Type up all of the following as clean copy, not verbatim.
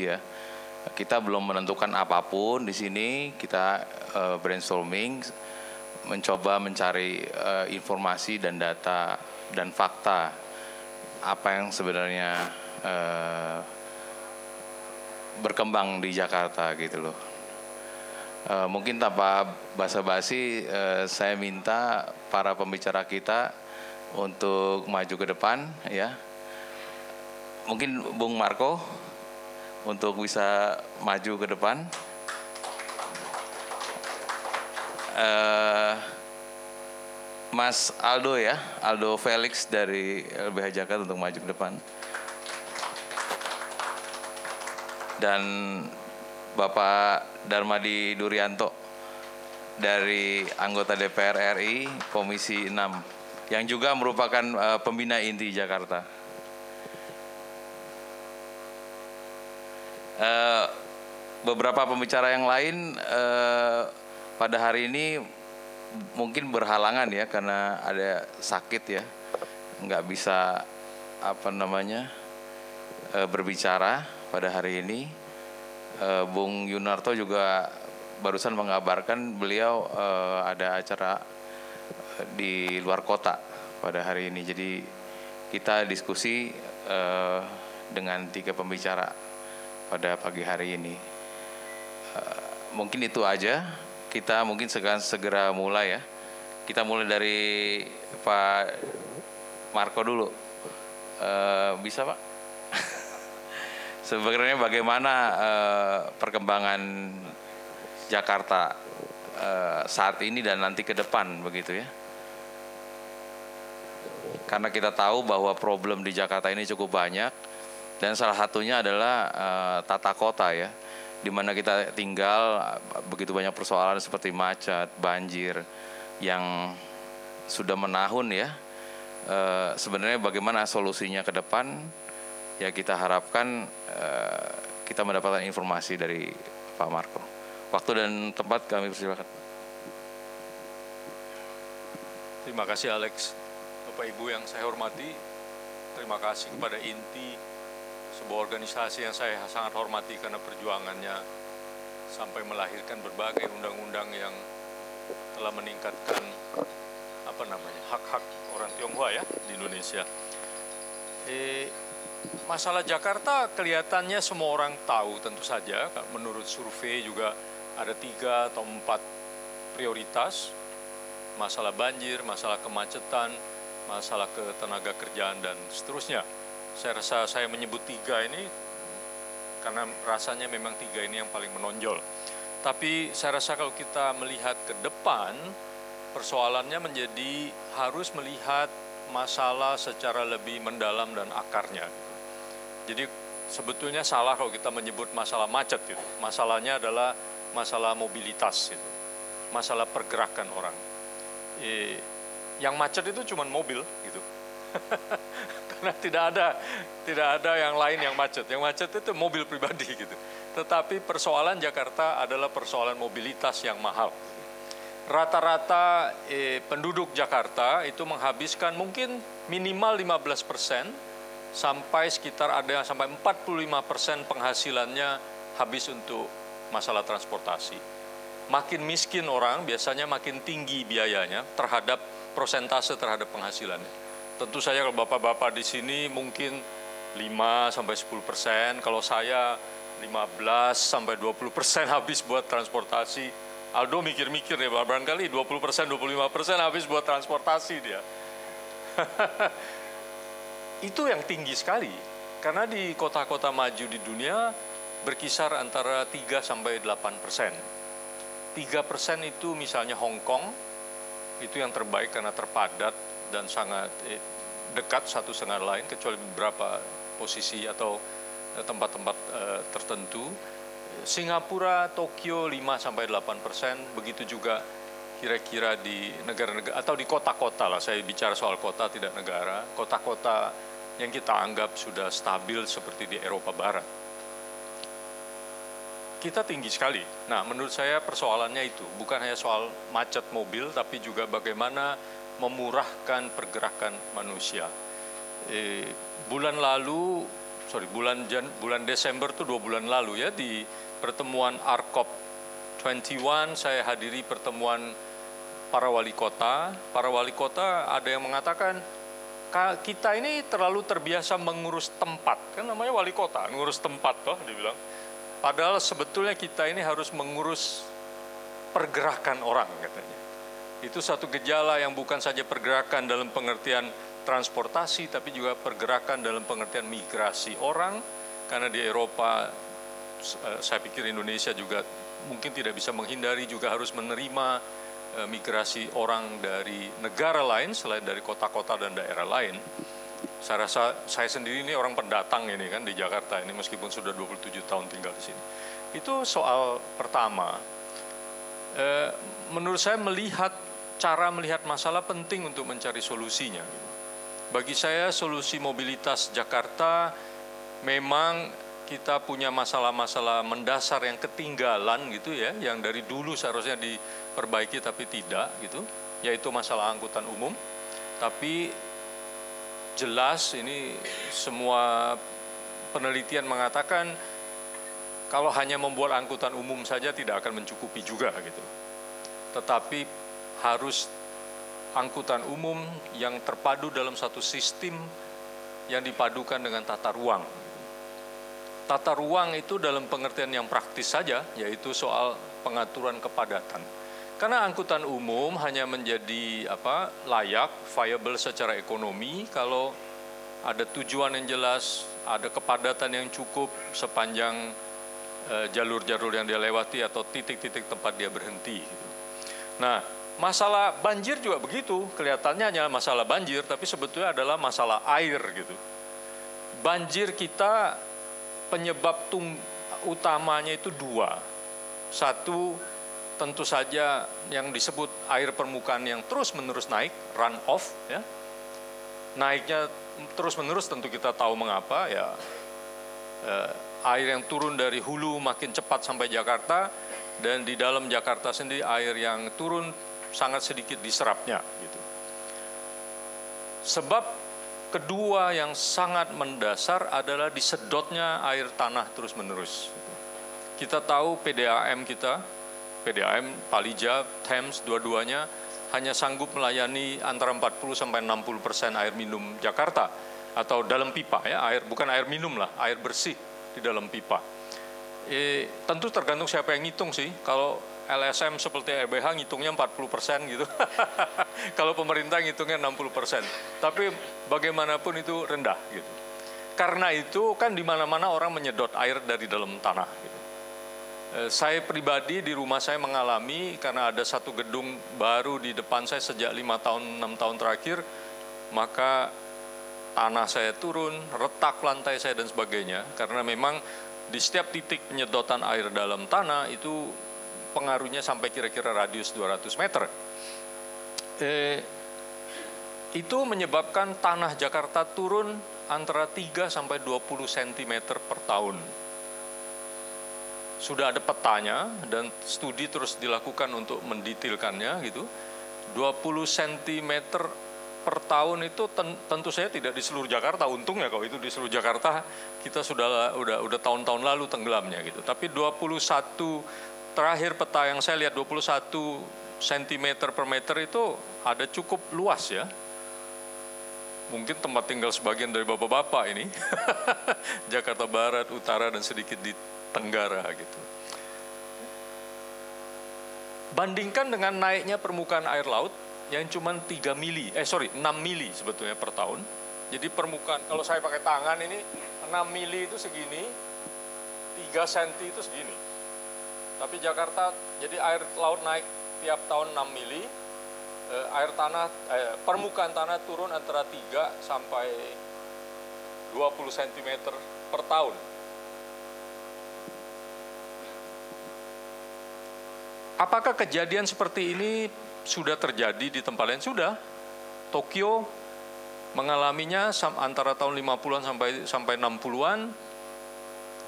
ya. Kita belum menentukan apapun di sini, kita brainstorming, mencoba mencari informasi dan data dan fakta apa yang sebenarnya berkembang di Jakarta gitu loh. Mungkin tanpa basa-basi, saya minta para pembicara kita untuk maju ke depan ya. Mungkin Bung Marco untuk bisa maju ke depan. Mas Aldo ya, Aldo Felix dari LBH Jakarta untuk maju ke depan. Dan Bapak Darmadi Durianto dari anggota DPR RI Komisi 6 yang juga merupakan pembina inti Jakarta. Beberapa pembicara yang lain pada hari ini mungkin berhalangan ya karena ada sakit ya, nggak bisa berbicara pada hari ini. Bung Yunarto juga barusan mengabarkan beliau ada acara di luar kota pada hari ini. Jadi kita diskusi dengan 3 pembicara pada pagi hari ini. Mungkin itu aja. Kita mungkin segera mulai ya. Kita mulai dari Pak Marco dulu. Bisa Pak? Sebenarnya bagaimana perkembangan Jakarta saat ini dan nanti ke depan begitu ya. Karena kita tahu bahwa problem di Jakarta ini cukup banyak dan salah satunya adalah tata kota ya. Di mana kita tinggal begitu banyak persoalan seperti macet, banjir yang sudah menahun ya. Sebenarnya bagaimana solusinya ke depan? Ya kita harapkan kita mendapatkan informasi dari Pak Marco. Waktu dan tempat kami persilakan. Terima kasih Alex. Bapak Ibu yang saya hormati, terima kasih kepada INTI, sebuah organisasi yang saya sangat hormati karena perjuangannya sampai melahirkan berbagai undang-undang yang telah meningkatkan hak-hak orang Tionghoa ya di Indonesia. Masalah Jakarta kelihatannya semua orang tahu tentu saja. Menurut survei juga ada 3 atau 4 prioritas. Masalah banjir, masalah kemacetan, masalah ketenaga kerjaan dan seterusnya. Saya rasa saya menyebut 3 ini karena rasanya memang 3 ini yang paling menonjol. Tapi saya rasa kalau kita melihat ke depan, persoalannya menjadi harus melihat masalah secara lebih mendalam dan akarnya. Jadi sebetulnya salah kalau kita menyebut masalah macet gitu. Masalahnya adalah masalah mobilitas gitu. Masalah pergerakan orang. Yang macet itu cuma mobil gitu. Karena tidak ada yang lain yang macet. Yang macet itu mobil pribadi gitu. Tetapi persoalan Jakarta adalah persoalan mobilitas yang mahal. Rata-rata penduduk Jakarta itu menghabiskan mungkin minimal 15% sampai sekitar ada sampai 45% penghasilannya habis untuk masalah transportasi. Makin miskin orang biasanya makin tinggi biayanya terhadap persentase terhadap penghasilannya. Tentu saja kalau bapak-bapak di sini mungkin 5 sampai 10%, kalau saya 15 sampai 20% habis buat transportasi. Aldo mikir-mikir ya, barangkali 20%, 25% habis buat transportasi dia. Itu yang tinggi sekali, karena di kota-kota maju di dunia berkisar antara 3 sampai 8%. 3% itu misalnya Hong Kong, itu yang terbaik karena terpadat dan sangat dekat satu dengan lain, kecuali beberapa posisi atau tempat-tempat tertentu. Singapura, Tokyo 5 sampai 8%, begitu juga kira-kira di negara-negara atau di kota-kota lah, saya bicara soal kota tidak negara, kota-kota yang kita anggap sudah stabil seperti di Eropa Barat. Kita tinggi sekali. Nah, menurut saya persoalannya itu bukan hanya soal macet mobil, tapi juga bagaimana memurahkan pergerakan manusia. Bulan lalu bulan Desember tuh 2 bulan lalu ya, di pertemuan ARCOP 21 saya hadiri pertemuan para wali kota. Para wali kota ada yang mengatakan kita ini terlalu terbiasa mengurus tempat, kan namanya wali kota, ngurus tempat toh dibilang. Padahal sebetulnya kita ini harus mengurus pergerakan orang katanya. Itu satu gejala yang bukan saja pergerakan dalam pengertian transportasi, tapi juga pergerakan dalam pengertian migrasi orang. Karena di Eropa, saya pikir Indonesia juga mungkin tidak bisa menghindari, juga harus menerima migrasi orang dari negara lain selain dari kota-kota dan daerah lain. Saya rasa saya sendiri ini orang pendatang ini kan di Jakarta ini, meskipun sudah 27 tahun tinggal di sini. Itu soal pertama. Menurut saya cara melihat masalah penting untuk mencari solusinya. Bagi saya solusi mobilitas Jakarta memang kita punya masalah-masalah mendasar yang ketinggalan gitu ya, yang dari dulu seharusnya diperbaiki tapi tidak gitu, yaitu masalah angkutan umum. Tapi jelas ini semua penelitian mengatakan kalau hanya membuat angkutan umum saja tidak akan mencukupi juga gitu. Tetapi harus angkutan umum yang terpadu dalam satu sistem yang dipadukan dengan tata ruang. Tata ruang itu dalam pengertian yang praktis saja, yaitu soal pengaturan kepadatan. Karena angkutan umum hanya menjadi layak, viable secara ekonomi kalau ada tujuan yang jelas, ada kepadatan yang cukup sepanjang jalur-jalur yang dia lewati atau titik-titik tempat dia berhenti. Nah, masalah banjir juga begitu, kelihatannya hanya masalah banjir, tapi sebetulnya adalah masalah air gitu. Banjir kita penyebab utamanya itu dua. Satu, tentu saja yang disebut air permukaan yang terus-menerus naik, run off, ya. Naiknya terus-menerus tentu kita tahu mengapa, ya. Air yang turun dari hulu makin cepat sampai Jakarta, dan di dalam Jakarta sendiri air yang turun sangat sedikit diserapnya, gitu. Sebab kedua yang sangat mendasar adalah disedotnya air tanah terus-menerus. Kita tahu PDAM kita, PDAM, Palija, Thames, dua-duanya hanya sanggup melayani antara 40-60% air minum Jakarta atau dalam pipa ya, bukan air minum lah, air bersih di dalam pipa. Tentu tergantung siapa yang ngitung sih. Kalau LSM seperti RBH ngitungnya 40% gitu. Kalau pemerintah ngitungnya 60%. Tapi bagaimanapun itu rendah gitu. Karena itu kan di mana-mana orang menyedot air dari dalam tanah gitu. Saya pribadi di rumah saya mengalami, karena ada satu gedung baru di depan saya sejak 5 tahun, 6 tahun terakhir, maka tanah saya turun, retak lantai saya dan sebagainya, karena memang di setiap titik penyedotan air dalam tanah itu pengaruhnya sampai kira-kira radius 200 meter. Itu menyebabkan tanah Jakarta turun antara 3 sampai 20 cm per tahun. Sudah ada petanya dan studi terus dilakukan untuk mendetailkannya gitu. 20 cm per tahun itu tentu saya tidak di seluruh Jakarta, untungnya kalau itu di seluruh Jakarta kita sudah tahun-tahun lalu tenggelamnya gitu. Tapi 21 terakhir peta yang saya lihat 21 cm per meter itu ada cukup luas ya. Mungkin tempat tinggal sebagian dari bapak-bapak ini. Jakarta Barat, Utara, dan sedikit di Tenggara gitu. Bandingkan dengan naiknya permukaan air laut yang cuma 6 mili sebetulnya per tahun. Jadi permukaan, kalau saya pakai tangan ini 6 mili itu segini, 3 cm itu segini. Tapi Jakarta, jadi air laut naik tiap tahun 6 mili, permukaan tanah turun antara 3 sampai 20 cm per tahun. Apakah kejadian seperti ini sudah terjadi di tempat lain? Sudah. Tokyo mengalaminya antara tahun 50-an sampai 60-an,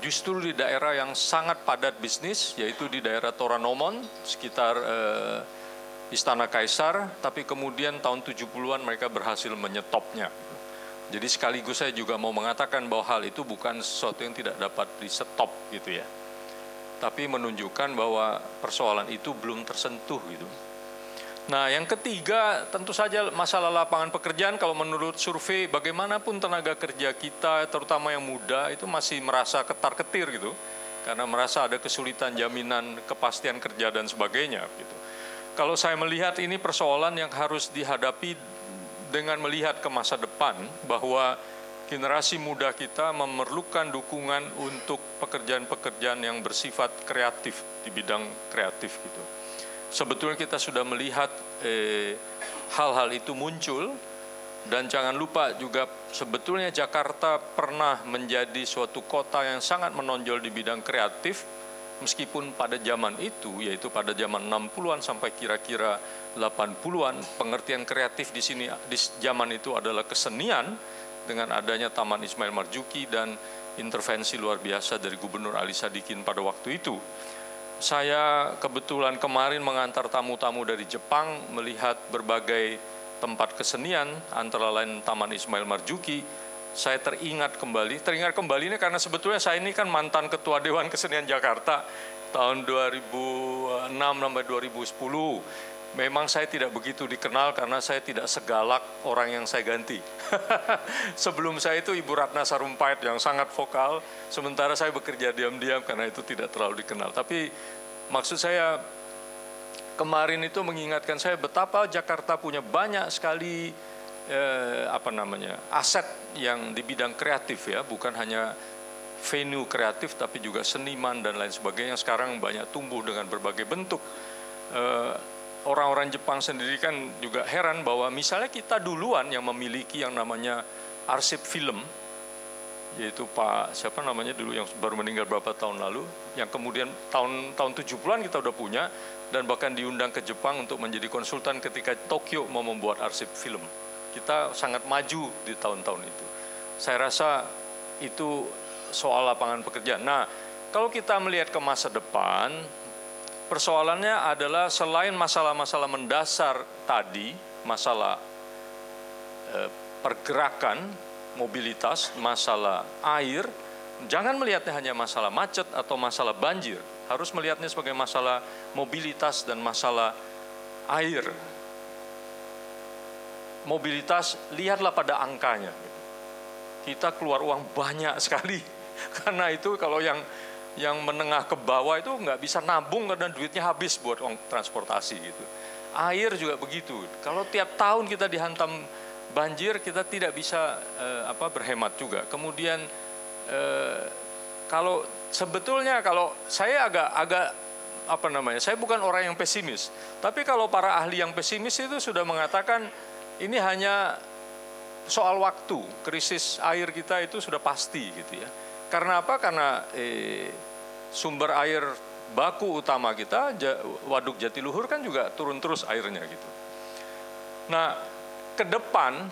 justru di daerah yang sangat padat bisnis, yaitu di daerah Toranomon, sekitar Istana Kaisar, tapi kemudian tahun 70-an mereka berhasil menyetopnya. Jadi sekaligus saya juga mau mengatakan bahwa hal itu bukan sesuatu yang tidak dapat di-stop gitu ya. Tapi menunjukkan bahwa persoalan itu belum tersentuh gitu. Nah, yang ketiga tentu saja masalah lapangan pekerjaan. Kalau menurut survei, bagaimanapun tenaga kerja kita, terutama yang muda, itu masih merasa ketar-ketir gitu. Karena merasa ada kesulitan jaminan kepastian kerja dan sebagainya gitu. Kalau saya melihat ini persoalan yang harus dihadapi dengan melihat ke masa depan, bahwa generasi muda kita memerlukan dukungan untuk pekerjaan-pekerjaan yang bersifat kreatif, di bidang kreatif gitu. Sebetulnya kita sudah melihat hal-hal itu muncul, dan jangan lupa juga sebetulnya Jakarta pernah menjadi suatu kota yang sangat menonjol di bidang kreatif, meskipun pada zaman itu, yaitu pada zaman 60-an sampai kira-kira 80-an, pengertian kreatif di sini di zaman itu adalah kesenian, dengan adanya Taman Ismail Marzuki dan intervensi luar biasa dari Gubernur Ali Sadikin pada waktu itu. Saya kebetulan kemarin mengantar tamu-tamu dari Jepang melihat berbagai tempat kesenian, antara lain Taman Ismail Marzuki. Saya teringat kembali ini karena sebetulnya saya ini kan mantan Ketua Dewan Kesenian Jakarta tahun 2006 sampai 2010. Memang saya tidak begitu dikenal karena saya tidak segalak orang yang saya ganti. Sebelum saya itu Ibu Ratna Sarumpait yang sangat vokal, sementara saya bekerja diam-diam karena itu tidak terlalu dikenal. Tapi maksud saya kemarin itu mengingatkan saya betapa Jakarta punya banyak sekali aset yang di bidang kreatif ya, bukan hanya venue kreatif tapi juga seniman dan lain sebagainya yang sekarang banyak tumbuh dengan berbagai bentuk. Orang-orang Jepang sendiri kan juga heran bahwa misalnya kita duluan yang memiliki yang namanya arsip film, yaitu Pak siapa namanya dulu yang baru meninggal beberapa tahun lalu, yang kemudian tahun 70-an kita udah punya, dan bahkan diundang ke Jepang untuk menjadi konsultan ketika Tokyo mau membuat arsip film. Kita sangat maju di tahun-tahun itu. Saya rasa itu soal lapangan pekerjaan. Nah, kalau kita melihat ke masa depan, persoalannya adalah selain masalah-masalah mendasar tadi, masalah pergerakan, mobilitas, masalah air, jangan melihatnya hanya masalah macet atau masalah banjir, harus melihatnya sebagai masalah mobilitas dan masalah air. Mobilitas, lihatlah pada angkanya. Kita keluar uang banyak sekali, karena itu kalau yang menengah ke bawah itu nggak bisa nabung karena duitnya habis buat uang transportasi gitu. Air juga begitu. Kalau tiap tahun kita dihantam banjir, kita tidak bisa berhemat juga. Kemudian kalau sebetulnya kalau saya agak saya bukan orang yang pesimis. Tapi kalau para ahli yang pesimis itu sudah mengatakan ini hanya soal waktu, krisis air kita itu sudah pasti gitu ya. Karena apa? Karena sumber air baku utama kita, Waduk Jatiluhur kan juga turun terus airnya gitu. Nah, ke depan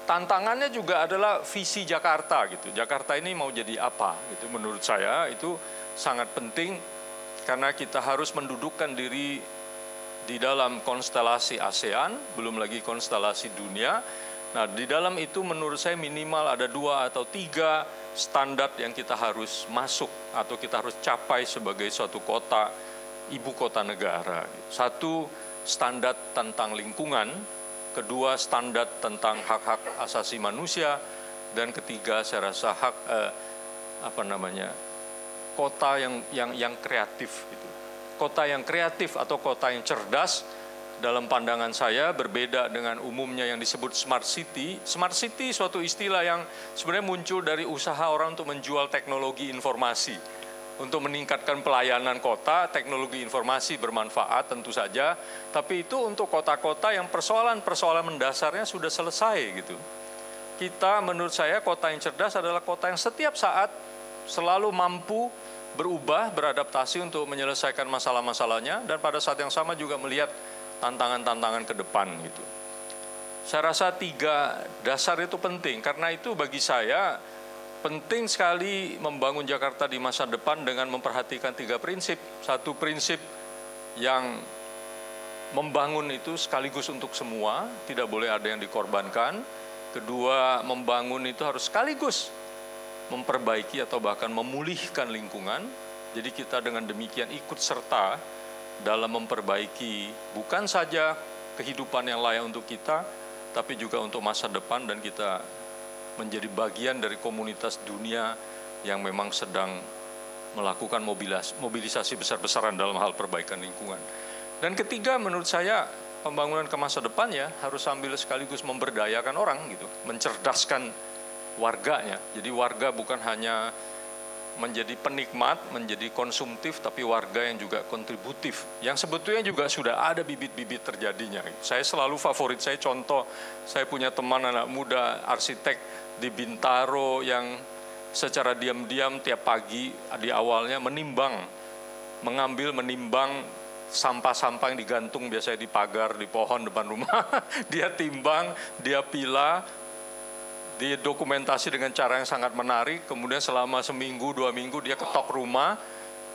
tantangannya juga adalah visi Jakarta gitu. Jakarta ini mau jadi apa gitu. Menurut saya itu sangat penting karena kita harus mendudukkan diri di dalam konstelasi ASEAN, belum lagi konstelasi dunia. Nah, di dalam itu menurut saya minimal ada 2 atau 3 standar yang kita harus masuk atau kita harus capai sebagai suatu kota, ibu kota negara. 1, standar tentang lingkungan, 2, standar tentang hak-hak asasi manusia, dan 3, saya rasa kota yang kreatif gitu. Kota yang kreatif atau kota yang cerdas dalam pandangan saya berbeda dengan umumnya yang disebut smart city. Smart city suatu istilah yang sebenarnya muncul dari usaha orang untuk menjual teknologi informasi. Untuk meningkatkan pelayanan kota, teknologi informasi bermanfaat tentu saja, tapi itu untuk kota-kota yang persoalan-persoalan mendasarnya sudah selesai gitu. Kita menurut saya kota yang cerdas adalah kota yang setiap saat selalu mampu berubah, beradaptasi untuk menyelesaikan masalah-masalahnya, dan pada saat yang sama juga melihat tantangan-tantangan ke depan gitu. Saya rasa 3 dasar itu penting, karena itu bagi saya penting sekali membangun Jakarta di masa depan dengan memperhatikan 3 prinsip. 1 prinsip yang membangun itu sekaligus untuk semua, tidak boleh ada yang dikorbankan. Kedua, membangun itu harus sekaligus memperbaiki atau bahkan memulihkan lingkungan. Jadi kita dengan demikian ikut serta dalam memperbaiki bukan saja kehidupan yang layak untuk kita, tapi juga untuk masa depan, dan kita menjadi bagian dari komunitas dunia yang memang sedang melakukan mobilisasi besar-besaran dalam hal perbaikan lingkungan. Dan ketiga, menurut saya pembangunan ke masa depan ya harus sambil sekaligus memberdayakan orang gitu, mencerdaskan warganya. Jadi warga bukan hanya menjadi penikmat, menjadi konsumtif, tapi warga yang juga kontributif, yang sebetulnya juga sudah ada bibit-bibit terjadinya. Saya selalu favorit, saya contoh, saya punya teman anak muda arsitek di Bintaro yang secara diam-diam tiap pagi di awalnya menimbang sampah-sampah yang digantung biasanya di pagar, di pohon depan rumah. Dia timbang, dia pilah, didokumentasi dengan cara yang sangat menarik. Kemudian selama seminggu, 2 minggu dia ketok rumah,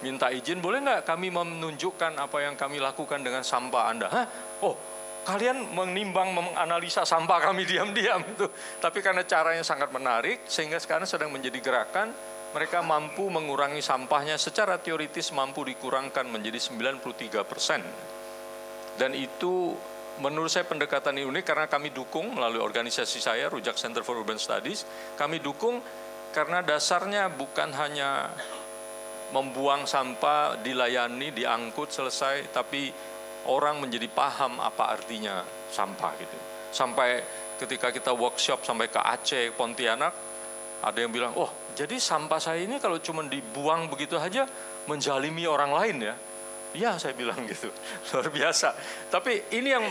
minta izin, boleh nggak kami menunjukkan apa yang kami lakukan dengan sampah Anda? Hah? Oh, kalian menimbang, menganalisa sampah kami diam-diam itu. Tapi karena caranya sangat menarik, sehingga sekarang sedang menjadi gerakan, mereka mampu mengurangi sampahnya secara teoritis, mampu dikurangkan menjadi 93%. Dan itu menurut saya pendekatan ini unik karena kami dukung melalui organisasi saya, Rujak Center for Urban Studies. Kami dukung karena dasarnya bukan hanya membuang sampah, dilayani, diangkut, selesai, tapi orang menjadi paham apa artinya sampah gitu. Sampai ketika kita workshop sampai ke Aceh, Pontianak, ada yang bilang, oh jadi sampah saya ini kalau cuma dibuang begitu aja menjalimi orang lain ya. Iya, saya bilang gitu, luar biasa. Tapi ini yang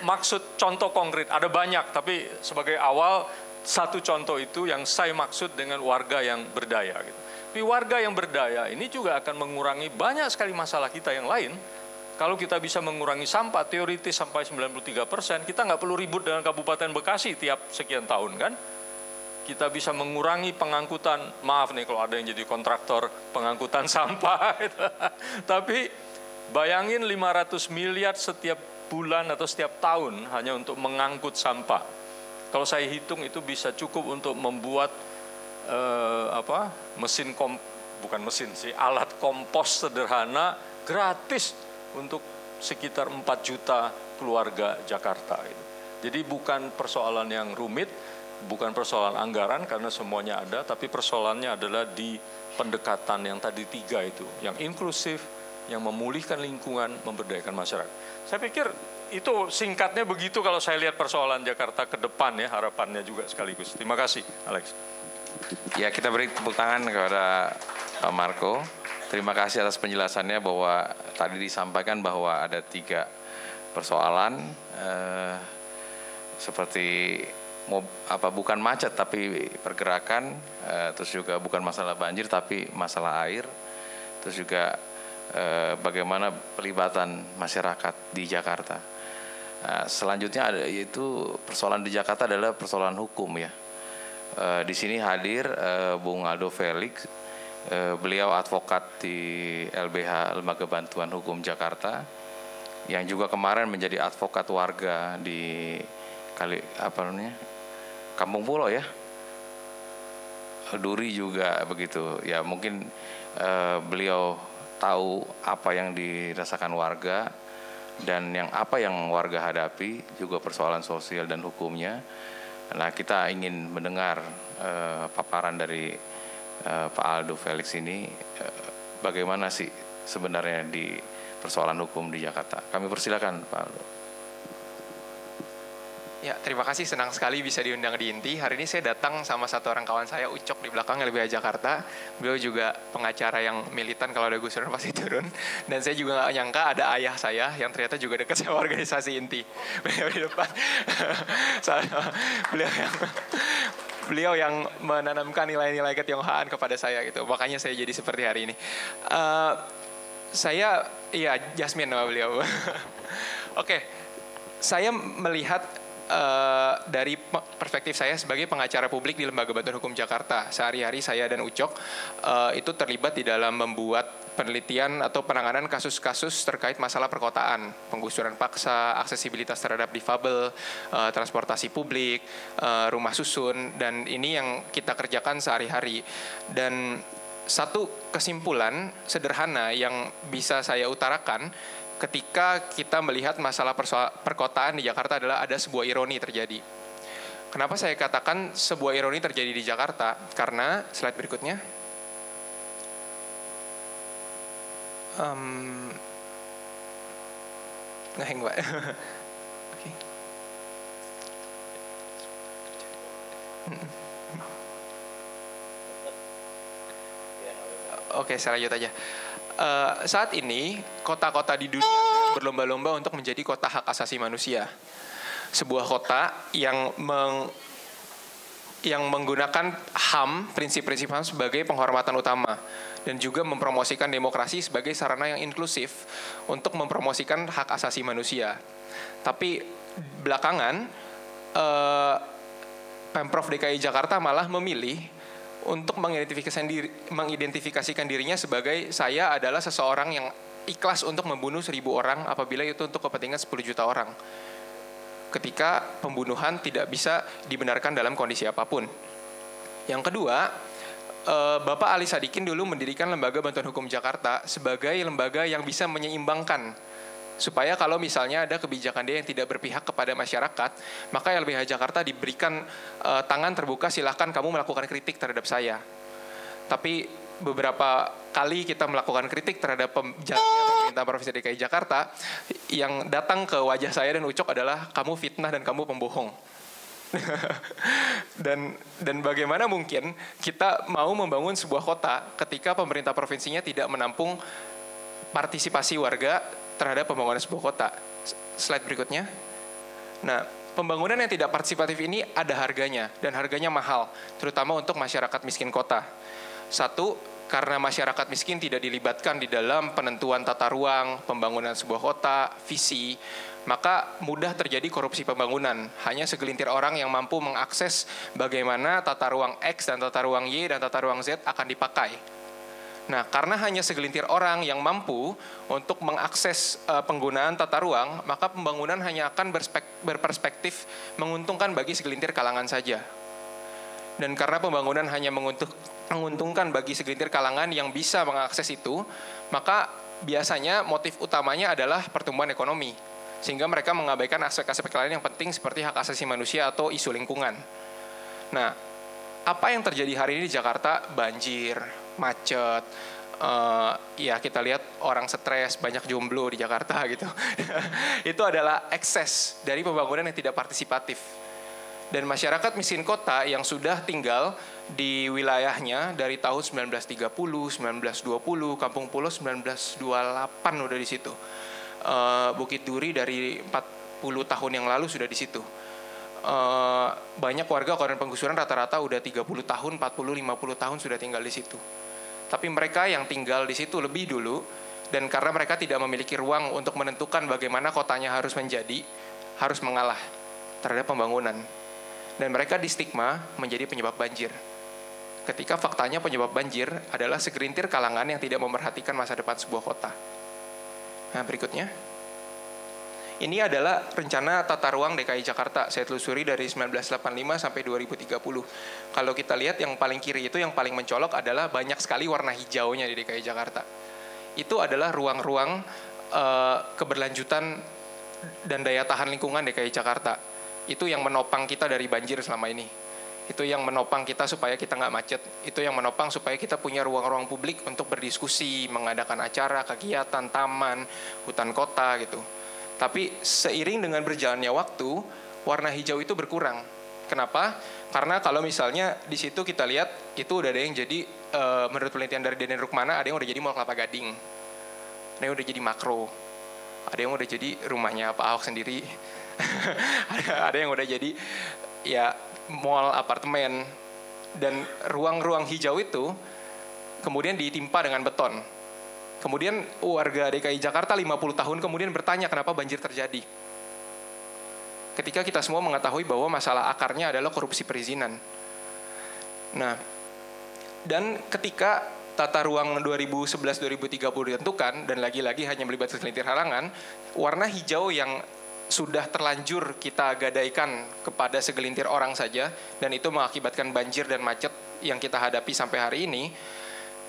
maksud contoh konkret, ada banyak, tapi sebagai awal satu contoh itu yang saya maksud dengan warga yang berdaya. Gitu. Tapi warga yang berdaya ini juga akan mengurangi banyak sekali masalah kita yang lain. Kalau kita bisa mengurangi sampah, teoritis sampai 93%, kita nggak perlu ribut dengan Kabupaten Bekasi tiap sekian tahun kan. Kita bisa mengurangi pengangkutan, maaf nih kalau ada yang jadi kontraktor pengangkutan sampah. Tapi bayangin 500 miliar setiap bulan atau setiap tahun hanya untuk mengangkut sampah. Kalau saya hitung itu bisa cukup untuk membuat alat kompos sederhana gratis untuk sekitar 4 juta keluarga Jakarta. Jadi bukan persoalan yang rumit, bukan persoalan anggaran karena semuanya ada, tapi persoalannya adalah di pendekatan yang tadi 3 itu, yang inklusif, yang memulihkan lingkungan, memberdayakan masyarakat. Saya pikir itu singkatnya begitu kalau saya lihat persoalan Jakarta ke depan ya, harapannya juga sekaligus. Terima kasih, Alex. Ya, kita beri tepuk tangan kepada Pak Marco. Terima kasih atas penjelasannya bahwa tadi disampaikan bahwa ada 3 persoalan seperti bukan macet tapi pergerakan, terus juga bukan masalah banjir tapi masalah air, terus juga bagaimana pelibatan masyarakat di Jakarta. Selanjutnya yaitu persoalan di Jakarta adalah persoalan hukum ya. Di sini hadir Bung Aldo Felix, beliau advokat di LBH Lembaga Bantuan Hukum Jakarta, yang juga kemarin menjadi advokat warga di Kampung Pulo ya, Duri juga begitu. Ya mungkin beliau tahu apa yang dirasakan warga dan apa yang warga hadapi, juga persoalan sosial dan hukumnya. Nah, kita ingin mendengar paparan dari Pak Aldo Felix ini, bagaimana sih sebenarnya di persoalan hukum di Jakarta. Kami persilakan Pak Aldo. Ya, terima kasih, senang sekali bisa diundang di INTI. Hari ini saya datang sama satu orang kawan saya, Ucok di belakang LBH Jakarta. Beliau juga pengacara yang militan, kalau ada Gus Dur pasti turun. Dan saya juga nggak nyangka ada ayah saya yang ternyata juga dekat sama organisasi INTI. Beliau di depan. Beliau yang menanamkan nilai-nilai ketionghoaan kepada saya gitu. Makanya saya jadi seperti hari ini. Jasmine nama beliau. Oke. Saya melihat dari perspektif saya sebagai pengacara publik di Lembaga Bantuan Hukum Jakarta, sehari-hari saya dan Ucok itu terlibat di dalam membuat penelitian atau penanganan kasus-kasus terkait masalah perkotaan, penggusuran paksa, aksesibilitas terhadap difabel, transportasi publik, rumah susun, dan ini yang kita kerjakan sehari-hari. Dan satu kesimpulan sederhana yang bisa saya utarakan ketika kita melihat masalah perkotaan di Jakarta adalah ada sebuah ironi terjadi. Kenapa saya katakan sebuah ironi terjadi di Jakarta? Karena slide berikutnya. Ngeheng, Pak. Oke. Oke, saya lanjut aja. Saat ini, kota-kota di dunia berlomba-lomba untuk menjadi kota hak asasi manusia. Sebuah kota yang menggunakan HAM, prinsip-prinsip HAM sebagai penghormatan utama, dan juga mempromosikan demokrasi sebagai sarana yang inklusif untuk mempromosikan hak asasi manusia. Tapi belakangan, Pemprov DKI Jakarta malah memilih untuk mengidentifikasikan dirinya sebagai saya adalah seseorang yang ikhlas untuk membunuh 1.000 orang apabila itu untuk kepentingan 10 juta orang. Ketika pembunuhan tidak bisa dibenarkan dalam kondisi apapun. Yang kedua, Bapak Ali Sadikin dulu mendirikan Lembaga Bantuan Hukum Jakarta sebagai lembaga yang bisa menyeimbangkan supaya kalau misalnya ada kebijakan dia yang tidak berpihak kepada masyarakat, maka LBH Jakarta diberikan tangan terbuka, silahkan kamu melakukan kritik terhadap saya. Tapi beberapa kali kita melakukan kritik terhadap jalannya pemerintah Provinsi DKI Jakarta, yang datang ke wajah saya dan Ucok adalah kamu fitnah dan kamu pembohong. dan bagaimana mungkin kita mau membangun sebuah kota ketika pemerintah provinsinya tidak menampung partisipasi warga terhadap pembangunan sebuah kota. Slide berikutnya. Nah, pembangunan yang tidak partisipatif ini ada harganya, dan harganya mahal, terutama untuk masyarakat miskin kota. Satu, karena masyarakat miskin tidak dilibatkan di dalam penentuan tata ruang, pembangunan sebuah kota, visi, maka mudah terjadi korupsi pembangunan. Hanya segelintir orang yang mampu mengakses bagaimana tata ruang X dan tata ruang Y dan tata ruang Z akan dipakai. Nah, karena hanya segelintir orang yang mampu untuk mengakses penggunaan tata ruang, maka pembangunan hanya akan berperspektif menguntungkan bagi segelintir kalangan saja. Dan karena pembangunan hanya menguntungkan bagi segelintir kalangan yang bisa mengakses itu, maka biasanya motif utamanya adalah pertumbuhan ekonomi. Sehingga mereka mengabaikan aspek-aspek lain yang penting seperti hak asasi manusia atau isu lingkungan. Nah, apa yang terjadi hari ini di Jakarta? Banjir, macet, ya kita lihat orang stres, banyak jomblo di Jakarta gitu. Itu adalah ekses dari pembangunan yang tidak partisipatif. Dan masyarakat miskin kota yang sudah tinggal di wilayahnya dari tahun 1930, 1920, Kampung Pulo 1928 udah di situ. Bukit Duri dari 40 tahun yang lalu sudah di situ. Banyak warga korban penggusuran rata-rata udah 30 tahun, 40, 50 tahun sudah tinggal di situ. Tapi mereka yang tinggal di situ lebih dulu, dan karena mereka tidak memiliki ruang untuk menentukan bagaimana kotanya harus menjadi, harus mengalah terhadap pembangunan. Dan mereka distigma menjadi penyebab banjir. Ketika faktanya penyebab banjir adalah segelintir kalangan yang tidak memperhatikan masa depan sebuah kota. Nah, berikutnya. Ini adalah rencana tata ruang DKI Jakarta. Saya telusuri dari 1985 sampai 2030. Kalau kita lihat yang paling kiri itu yang paling mencolok adalah banyak sekali warna hijaunya di DKI Jakarta. Itu adalah ruang-ruang keberlanjutan dan daya tahan lingkungan DKI Jakarta. Itu yang menopang kita dari banjir selama ini. Itu yang menopang kita supaya kita nggak macet. Itu yang menopang supaya kita punya ruang-ruang publik untuk berdiskusi, mengadakan acara, kegiatan, taman, hutan kota gitu. Tapi seiring dengan berjalannya waktu, warna hijau itu berkurang. Kenapa? Karena kalau misalnya di situ kita lihat, itu udah ada yang jadi, menurut penelitian dari Deden Rukmana, ada yang udah jadi Mall Kelapa Gading. Ada yang udah jadi Makro. Ada yang udah jadi rumahnya Pak Ahok sendiri. ada yang udah jadi ya mall apartemen, dan ruang-ruang hijau itu kemudian ditimpa dengan beton. Kemudian warga DKI Jakarta 50 tahun kemudian bertanya kenapa banjir terjadi. ketika kita semua mengetahui bahwa masalah akarnya adalah korupsi perizinan. Nah, dan ketika tata ruang 2011-2030 ditentukan, dan lagi-lagi hanya melibatkan segelintir halangan, warna hijau yang sudah terlanjur kita gadaikan kepada segelintir orang saja, dan itu mengakibatkan banjir dan macet yang kita hadapi sampai hari ini,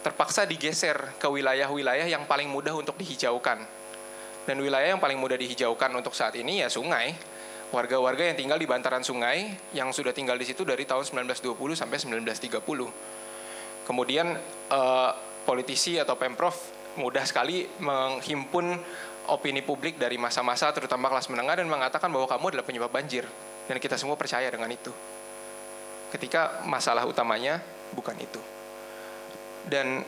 terpaksa digeser ke wilayah-wilayah yang paling mudah untuk dihijaukan. Dan wilayah yang paling mudah dihijaukan untuk saat ini ya sungai. Warga-warga yang tinggal di bantaran sungai yang sudah tinggal di situ dari tahun 1920 sampai 1930. Kemudian politisi atau Pemprov mudah sekali menghimpun opini publik dari masa-masa terutama kelas menengah dan mengatakan bahwa kamu adalah penyebab banjir. Dan kita semua percaya dengan itu. Ketika masalah utamanya bukan itu. Dan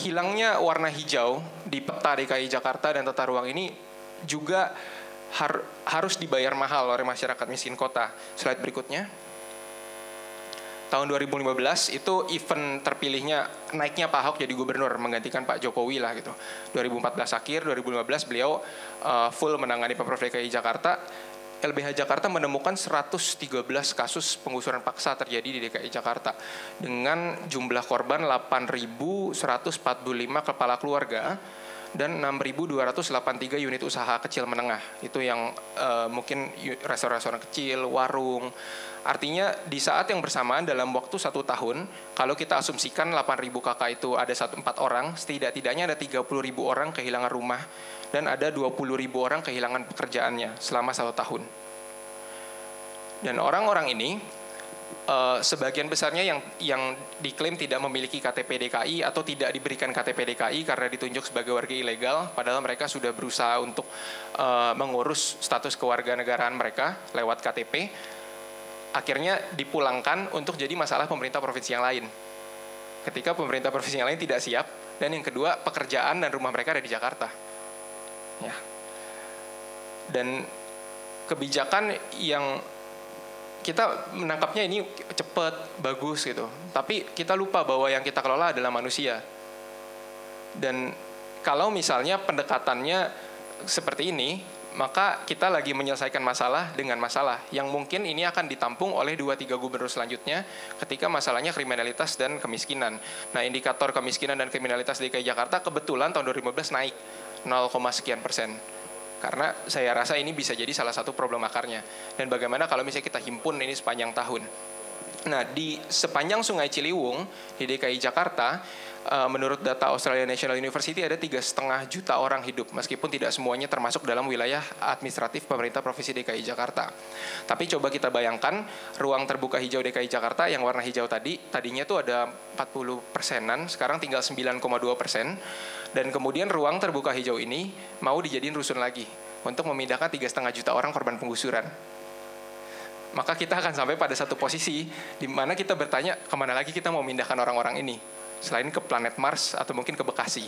hilangnya warna hijau di peta DKI Jakarta dan tata ruang ini juga harus dibayar mahal oleh masyarakat miskin kota. Slide berikutnya. Tahun 2015 itu event terpilihnya naiknya Pak Ahok jadi gubernur menggantikan Pak Jokowi lah gitu. 2014 akhir, 2015 beliau full menangani Pemprov DKI Jakarta. LBH Jakarta menemukan 113 kasus penggusuran paksa terjadi di DKI Jakarta dengan jumlah korban 8.145 kepala keluarga dan 6.283 unit usaha kecil menengah. Itu yang mungkin restoran-restoran kecil, warung. Artinya di saat yang bersamaan dalam waktu 1 tahun, kalau kita asumsikan 8.000 KK itu ada 4 orang, setidak-tidaknya ada 30.000 orang kehilangan rumah dan ada 20.000 orang kehilangan pekerjaannya selama 1 tahun. Dan orang-orang ini sebagian besarnya yang diklaim tidak memiliki KTP DKI atau tidak diberikan KTP DKI karena ditunjuk sebagai warga ilegal, padahal mereka sudah berusaha untuk mengurus status kewarganegaraan mereka lewat KTP, akhirnya dipulangkan untuk jadi masalah pemerintah provinsi yang lain. Ketika pemerintah provinsi yang lain tidak siap, dan yang kedua pekerjaan dan rumah mereka ada di Jakarta. Ya. Dan kebijakan yang kita menangkapnya ini cepat, bagus gitu. Tapi kita lupa bahwa yang kita kelola adalah manusia. Dan kalau misalnya pendekatannya seperti ini, maka kita lagi menyelesaikan masalah dengan masalah yang mungkin ini akan ditampung oleh 2-3 gubernur selanjutnya ketika masalahnya kriminalitas dan kemiskinan. Nah, indikator kemiskinan dan kriminalitas DKI Jakarta kebetulan tahun 2015 naik 0,sekian%. Karena saya rasa ini bisa jadi salah satu problem akarnya. Dan bagaimana kalau misalnya kita himpun ini sepanjang tahun. Nah, di sepanjang Sungai Ciliwung di DKI Jakarta, menurut data Australian National University ada 3,5 juta orang hidup, meskipun tidak semuanya termasuk dalam wilayah administratif pemerintah Provinsi DKI Jakarta. Tapi coba kita bayangkan ruang terbuka hijau DKI Jakarta yang warna hijau tadinya tuh ada 40%-an, sekarang tinggal 9,2%. Dan kemudian ruang terbuka hijau ini mau dijadiin rusun lagi untuk memindahkan 3,5 juta orang korban penggusuran. Maka kita akan sampai pada satu posisi di mana kita bertanya kemana lagi kita mau memindahkan orang-orang ini selain ke planet Mars atau mungkin ke Bekasi.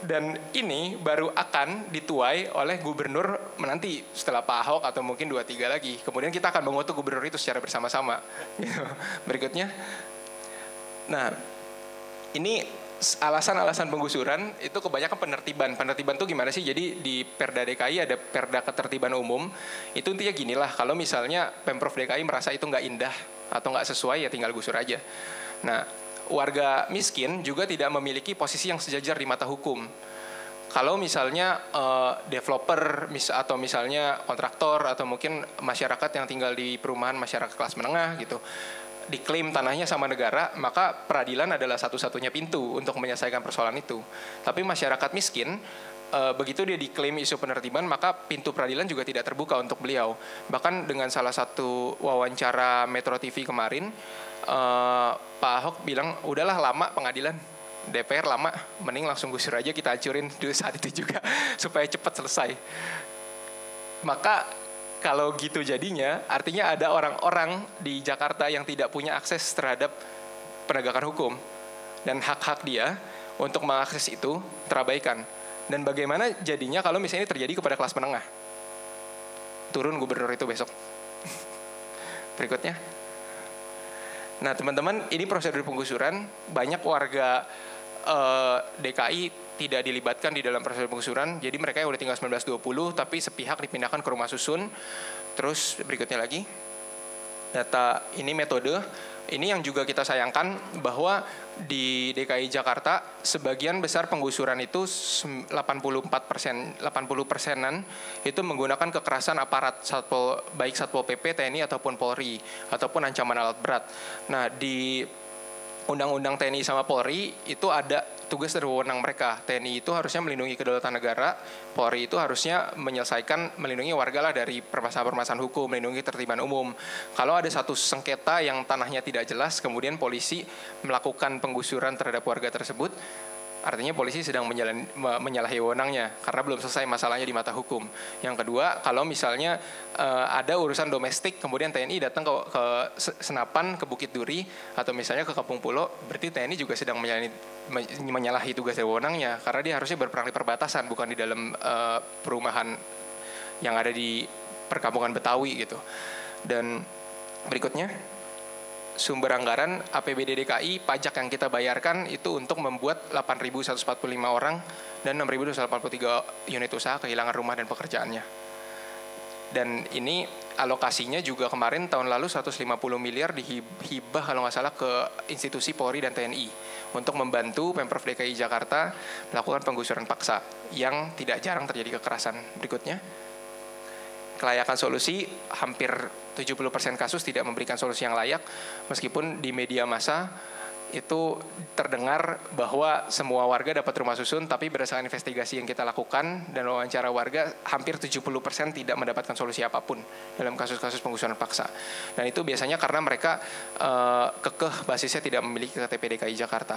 dan ini baru akan dituai oleh gubernur menanti setelah Pak Ahok atau mungkin 2-3 lagi. Kemudian kita akan mengutuk gubernur itu secara bersama-sama. Berikutnya. Nah, ini alasan-alasan penggusuran itu kebanyakan penertiban. Penertiban tuh gimana sih? Jadi di Perda DKI ada Perda Ketertiban Umum. Itu intinya ginilah, kalau misalnya Pemprov DKI merasa itu nggak indah atau nggak sesuai ya tinggal gusur aja. Nah, warga miskin juga tidak memiliki posisi yang sejajar di mata hukum. Kalau misalnya developer atau misalnya kontraktor atau mungkin masyarakat yang tinggal di perumahan masyarakat kelas menengah gitu, diklaim tanahnya sama negara, maka peradilan adalah satu-satunya pintu untuk menyelesaikan persoalan itu. Tapi masyarakat miskin, begitu dia diklaim isu penertiban, maka pintu peradilan juga tidak terbuka untuk beliau. Bahkan dengan salah satu wawancara Metro TV kemarin, Pak Ahok bilang, udahlah lama pengadilan, DPR lama, mending langsung gusur aja kita hancurin dulu saat itu juga, supaya cepat selesai. Maka kalau gitu jadinya, artinya ada orang-orang di Jakarta yang tidak punya akses terhadap penegakan hukum. Dan hak-hak dia untuk mengakses itu terabaikan. Dan bagaimana jadinya kalau misalnya ini terjadi kepada kelas menengah? Turun gubernur itu besok. Berikutnya. Nah, teman-teman, ini prosedur penggusuran. Banyak warga DKI tidak dilibatkan di dalam proses penggusuran. Jadi mereka yang udah tinggal 1920 tapi sepihak dipindahkan ke rumah susun. Terus berikutnya lagi, data ini metode. Ini yang juga kita sayangkan bahwa di DKI Jakarta sebagian besar penggusuran itu 80%-an itu menggunakan kekerasan aparat satpol, baik Satpol PP, TNI ataupun Polri, ataupun ancaman alat berat. Nah, di Undang-Undang TNI sama Polri itu ada tugas dan wewenang mereka. TNI itu harusnya melindungi kedaulatan negara, Polri itu harusnya melindungi warga lah dari permasalahan-permasalahan hukum, melindungi tertiban umum. Kalau ada satu sengketa yang tanahnya tidak jelas, kemudian polisi melakukan penggusuran terhadap warga tersebut, artinya polisi sedang menyalahi wewenangnya karena belum selesai masalahnya di mata hukum. Yang kedua, kalau misalnya ada urusan domestik, kemudian TNI datang ke Senapan, ke Bukit Duri, atau misalnya ke Kampung Pulo, berarti TNI juga sedang menyalahi tugas dan wewenangnya karena dia harusnya berperang di perbatasan, bukan di dalam perumahan yang ada di perkampungan Betawi gitu. Dan berikutnya, sumber anggaran APBD DKI, pajak yang kita bayarkan itu untuk membuat 8.145 orang dan 6.283 unit usaha kehilangan rumah dan pekerjaannya. Dan ini alokasinya juga kemarin tahun lalu 150 miliar dihibah kalau nggak salah ke institusi Polri dan TNI untuk membantu Pemprov DKI Jakarta melakukan penggusuran paksa yang tidak jarang terjadi kekerasan. Berikutnya, kelayakan solusi, hampir 70% kasus tidak memberikan solusi yang layak, meskipun di media massa itu terdengar bahwa semua warga dapat rumah susun, tapi berdasarkan investigasi yang kita lakukan dan wawancara warga, hampir 70% tidak mendapatkan solusi apapun dalam kasus-kasus penggusuran paksa. Dan itu biasanya karena mereka kekeh basisnya tidak memiliki KTP DKI Jakarta.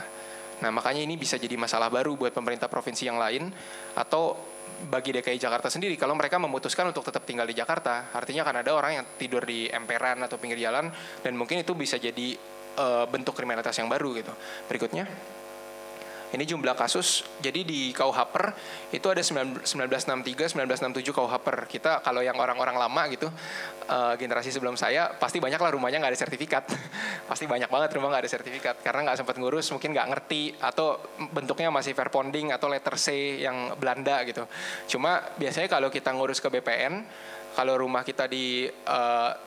Nah, makanya ini bisa jadi masalah baru buat pemerintah provinsi yang lain, atau bagi DKI Jakarta sendiri kalau mereka memutuskan untuk tetap tinggal di Jakarta. Artinya akan ada orang yang tidur di emperan atau pinggir jalan, dan mungkin itu bisa jadi bentuk kriminalitas yang baru gitu. Berikutnya, ini jumlah kasus. Jadi di KUHPER itu ada 1963, 1967 KUHPER. Kita kalau yang orang-orang lama gitu, generasi sebelum saya, pasti banyak lah rumahnya nggak ada sertifikat. Pasti banyak banget rumah nggak ada sertifikat karena nggak sempat ngurus, mungkin nggak ngerti, atau bentuknya masih verponding atau letter C yang Belanda gitu. Cuma biasanya kalau kita ngurus ke BPN, kalau rumah kita di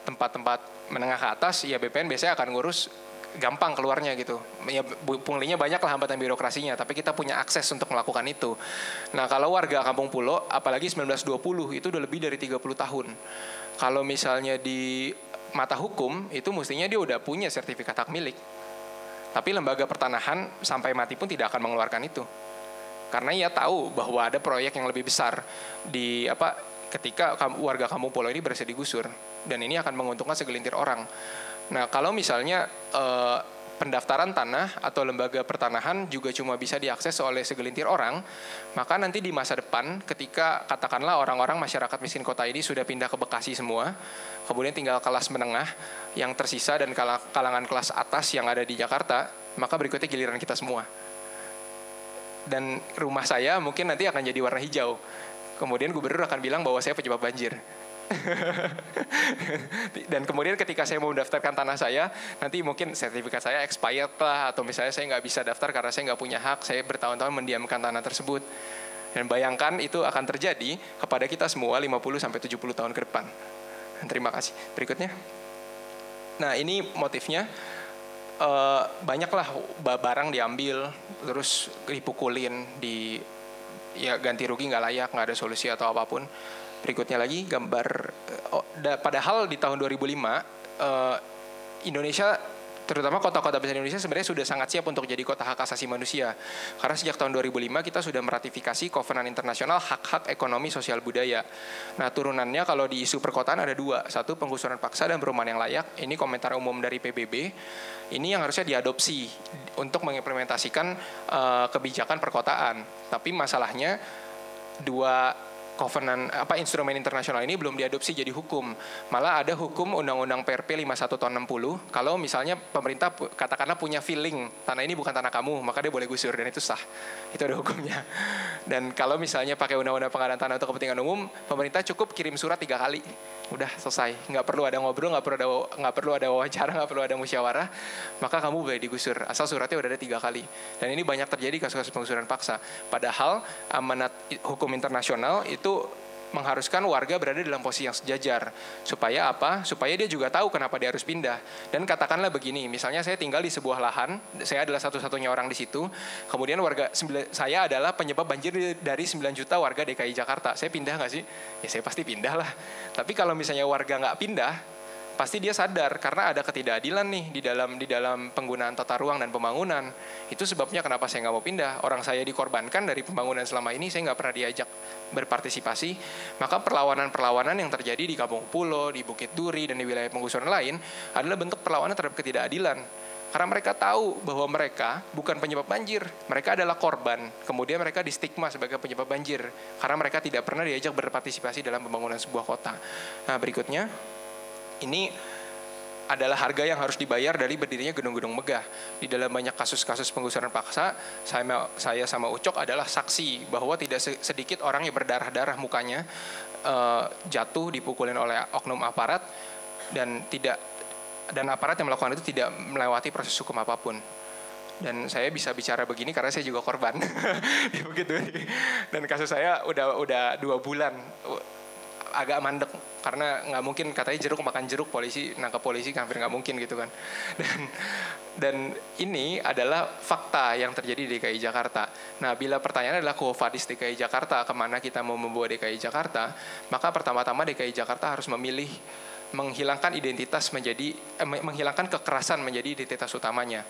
tempat-tempat menengah ke atas, ya BPN biasanya akan ngurus gampang keluarnya gitu. Ya, punglinya banyak lah hambatan birokrasinya, tapi kita punya akses untuk melakukan itu. Nah, kalau warga Kampung Pulo, apalagi 1920, itu udah lebih dari 30 tahun. Kalau misalnya di mata hukum, itu mestinya dia udah punya sertifikat hak milik. Tapi lembaga pertanahan sampai mati pun tidak akan mengeluarkan itu. Karena ia tahu bahwa ada proyek yang lebih besar ketika warga Kampung Pulo ini berhasil digusur. Dan ini akan menguntungkan segelintir orang. Nah, kalau misalnya pendaftaran tanah atau lembaga pertanahan juga cuma bisa diakses oleh segelintir orang, maka nanti di masa depan ketika katakanlah orang-orang masyarakat miskin kota ini sudah pindah ke Bekasi semua, kemudian tinggal kelas menengah yang tersisa dan kalangan kelas atas yang ada di Jakarta, maka berikutnya giliran kita semua. Dan rumah saya mungkin nanti akan jadi warna hijau. Kemudian gubernur akan bilang bahwa saya penyebab banjir. Dan kemudian ketika saya mau mendaftarkan tanah saya, nanti mungkin sertifikat saya expired lah, atau misalnya saya nggak bisa daftar karena saya nggak punya hak, saya bertahun-tahun mendiamkan tanah tersebut. Dan bayangkan itu akan terjadi kepada kita semua 50-70 tahun ke depan. Terima kasih. Berikutnya. Nah, ini motifnya. Banyaklah barang diambil, terus dipukulin, ganti rugi nggak layak, nggak ada solusi atau apapun. Berikutnya lagi gambar, padahal di tahun 2005 Indonesia, terutama kota-kota besar Indonesia sebenarnya sudah sangat siap untuk jadi kota hak asasi manusia. Karena sejak tahun 2005 kita sudah meratifikasi Kovenan Internasional Hak-Hak Ekonomi Sosial Budaya. Nah, turunannya kalau di isu perkotaan ada dua. Satu, penggusuran paksa dan perumahan yang layak. Ini komentar umum dari PBB. Ini yang harusnya diadopsi untuk mengimplementasikan kebijakan perkotaan. Tapi masalahnya dua covenant instrumen internasional ini belum diadopsi jadi hukum. Malah ada hukum Undang-Undang PRP 51 tahun 60. Kalau misalnya pemerintah katakanlah punya feeling tanah ini bukan tanah kamu, maka dia boleh gusur dan itu sah. Itu ada hukumnya. Dan kalau misalnya pakai Undang-Undang Pengadaan Tanah untuk kepentingan umum, pemerintah cukup kirim surat 3 kali. Udah selesai, nggak perlu ada ngobrol, nggak perlu ada wawancara, nggak perlu ada musyawarah, maka kamu boleh digusur asal suratnya udah ada 3 kali. Dan ini banyak terjadi kasus-kasus penggusuran paksa. Padahal amanat hukum internasional itu mengharuskan warga berada dalam posisi yang sejajar. Supaya apa? Supaya dia juga tahu kenapa dia harus pindah. Dan katakanlah begini, misalnya saya tinggal di sebuah lahan, saya adalah satu-satunya orang di situ, kemudian saya adalah penyebab banjir dari 9 juta warga DKI Jakarta. Saya pindah nggak sih? Ya saya pasti pindah lah. Tapi kalau misalnya warga nggak pindah, pasti dia sadar karena ada ketidakadilan nih di dalam penggunaan tata ruang dan pembangunan. Itu sebabnya kenapa saya nggak mau pindah. Orang saya dikorbankan dari pembangunan selama ini, saya nggak pernah diajak berpartisipasi. Maka perlawanan-perlawanan yang terjadi di Kampung Pulo, di Bukit Duri, dan di wilayah penggusuran lain adalah bentuk perlawanan terhadap ketidakadilan. Karena mereka tahu bahwa mereka bukan penyebab banjir, mereka adalah korban. Kemudian mereka distigma sebagai penyebab banjir karena mereka tidak pernah diajak berpartisipasi dalam pembangunan sebuah kota. Nah, berikutnya, ini adalah harga yang harus dibayar dari berdirinya gedung-gedung megah. Di dalam banyak kasus-kasus penggusuran paksa, saya sama Ucok adalah saksi bahwa tidak sedikit orang yang berdarah-darah mukanya jatuh dipukulin oleh oknum aparat dan aparat yang melakukan itu tidak melewati proses hukum apapun. Dan saya bisa bicara begini karena saya juga korban di Bukit Duri. Dan kasus saya udah 2 bulan. Agak mandek karena nggak mungkin, katanya jeruk makan jeruk, polisi nangkap polisi hampir nggak mungkin gitu kan. Dan ini adalah fakta yang terjadi di DKI Jakarta. Nah, bila pertanyaannya adalah Quo Vadis DKI Jakarta, kemana kita mau membawa DKI Jakarta, maka pertama-tama DKI Jakarta harus memilih menghilangkan menghilangkan kekerasan menjadi identitas utamanya.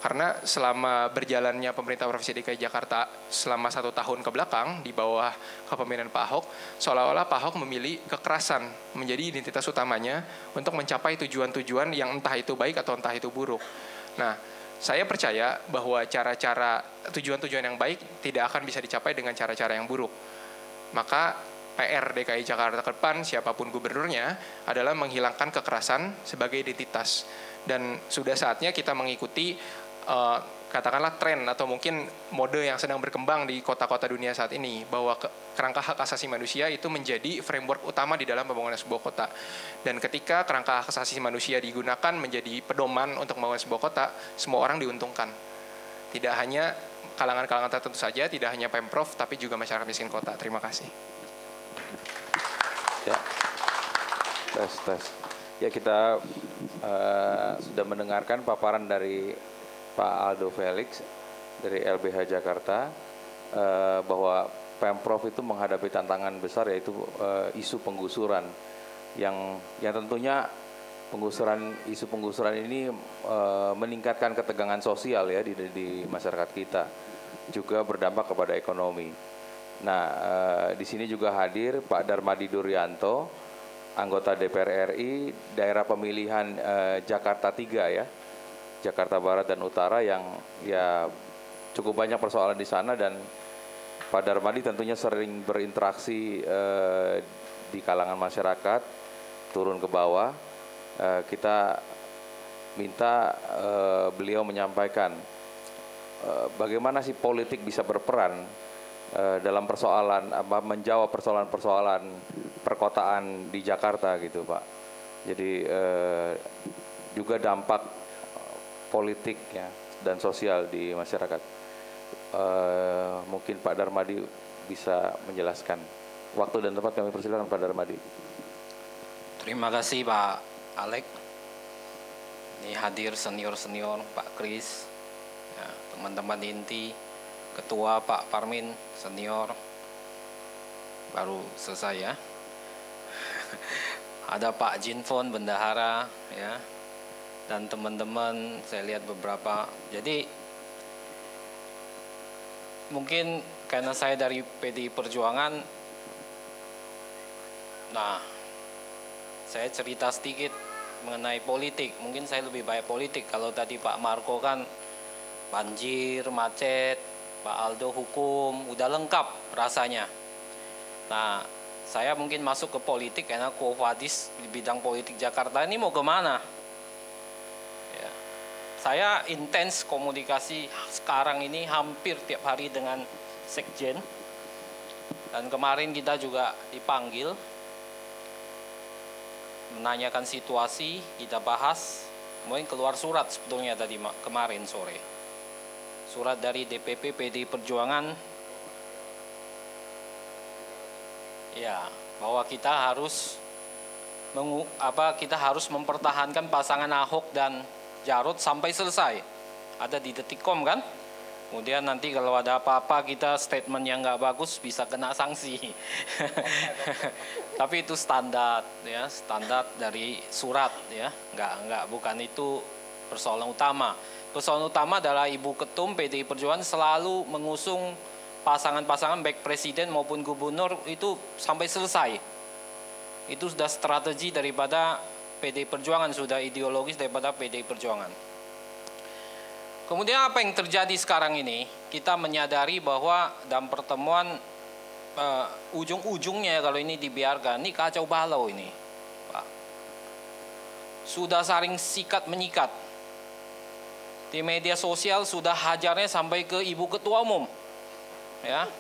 Karena selama berjalannya pemerintah Provinsi DKI Jakarta selama 1 tahun ke belakang di bawah kepemimpinan Pak Ahok, seolah-olah Pak Ahok memilih kekerasan menjadi identitas utamanya untuk mencapai tujuan-tujuan yang entah itu baik atau entah itu buruk. Nah, saya percaya bahwa cara-cara tujuan-tujuan yang baik tidak akan bisa dicapai dengan cara-cara yang buruk. Maka PR DKI Jakarta ke depan, siapapun gubernurnya, adalah menghilangkan kekerasan sebagai identitas. Dan sudah saatnya kita mengikuti katakanlah tren atau mungkin mode yang sedang berkembang di kota-kota dunia saat ini, bahwa kerangka hak asasi manusia itu menjadi framework utama di dalam pembangunan sebuah kota. Dan ketika kerangka hak asasi manusia digunakan menjadi pedoman untuk membangun sebuah kota, semua orang diuntungkan. Tidak hanya kalangan-kalangan tertentu saja, tidak hanya Pemprov, tapi juga masyarakat miskin kota. Terima kasih. Ya, tes. Ya, kita sudah mendengarkan paparan dari Pak Aldo Felix dari LBH Jakarta bahwa Pemprov itu menghadapi tantangan besar, yaitu isu penggusuran yang tentunya isu penggusuran ini meningkatkan ketegangan sosial ya di masyarakat kita, juga berdampak kepada ekonomi. Nah, di sini juga hadir Pak Darmadi Duryanto, anggota DPR RI daerah pemilihan Jakarta 3 ya, Jakarta Barat dan Utara, yang ya cukup banyak persoalan di sana, dan Pak Darmadi tentunya sering berinteraksi di kalangan masyarakat, turun ke bawah. Kita minta beliau menyampaikan bagaimana sih politik bisa berperan dalam menjawab persoalan-persoalan perkotaan di Jakarta gitu, Pak. Jadi juga dampak politik ya dan sosial di masyarakat. Mungkin Pak Darmadi bisa menjelaskan. Waktu dan tempat kami persilakan Pak Darmadi. Terima kasih Pak Alek. Ini hadir senior-senior Pak Kris, ya, teman-teman inti, Ketua Pak Parmin senior, baru selesai ya. Ada Pak Jinfon Bendahara ya, dan teman-teman saya lihat beberapa. Jadi mungkin karena saya dari PDI Perjuangan, nah saya cerita sedikit mengenai politik. Mungkin saya lebih banyak politik. Kalau tadi Pak Marco kan banjir, macet, Pak Aldo hukum, udah lengkap rasanya. Nah, saya mungkin masuk ke politik karena Quo-Vadis di bidang politik Jakarta ini mau kemana? Ya. Saya intens komunikasi sekarang ini hampir tiap hari dengan Sekjen. Dan kemarin kita juga dipanggil menanyakan situasi, kita bahas, kemudian keluar surat sebetulnya tadi kemarin sore. Surat dari DPP PDI Perjuangan, ya, bahwa kita harus mempertahankan pasangan Ahok dan Jarot sampai selesai. Ada di Detikcom kan? Kemudian nanti kalau ada apa-apa kita statement yang nggak bagus bisa kena sanksi. Tapi itu standar ya, standar dari surat ya, bukan itu persoalan utama. Persoalan utama adalah Ibu Ketum PDI Perjuangan selalu mengusung pasangan-pasangan baik presiden maupun gubernur itu sampai selesai. Itu sudah strategi daripada PDI Perjuangan, sudah ideologis daripada PDI Perjuangan. Kemudian apa yang terjadi sekarang ini? Kita menyadari bahwa dalam pertemuan ujung-ujungnya kalau ini dibiarkan, ini kacau balau ini, Pak. Sudah saling sikat menyikat. Di media sosial sudah hajarnya sampai ke Ibu Ketua Umum. Ya.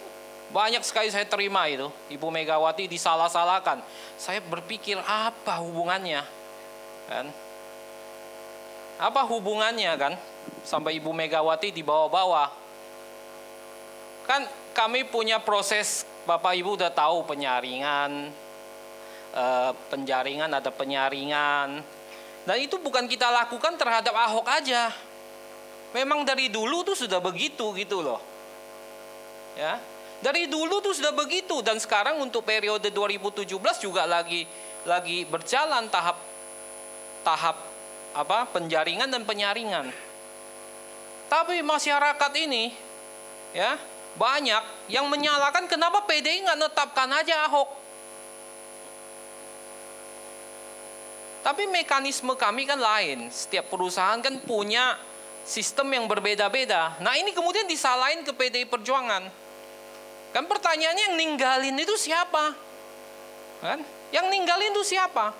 Banyak sekali saya terima itu, Ibu Megawati disalah-salahkan. Saya berpikir apa hubungannya? Kan? Apa hubungannya kan? Sampai Ibu Megawati dibawa-bawa. Kan kami punya proses, Bapak Ibu udah tahu penyaringan, penjaringan, ada penyaringan. Dan itu bukan kita lakukan terhadap Ahok aja. Memang dari dulu tuh sudah begitu gitu loh. Ya. Dari dulu tuh sudah begitu, dan sekarang untuk periode 2017 juga lagi berjalan tahap penjaringan dan penyaringan. Tapi masyarakat ini ya banyak yang menyalahkan kenapa PDI nggak netapkan aja Ahok. Tapi mekanisme kami kan lain. Setiap perusahaan kan punya sistem yang berbeda-beda. Nah ini kemudian disalahin ke PDI Perjuangan. Kan pertanyaannya yang ninggalin itu siapa? Kan? Yang ninggalin itu siapa?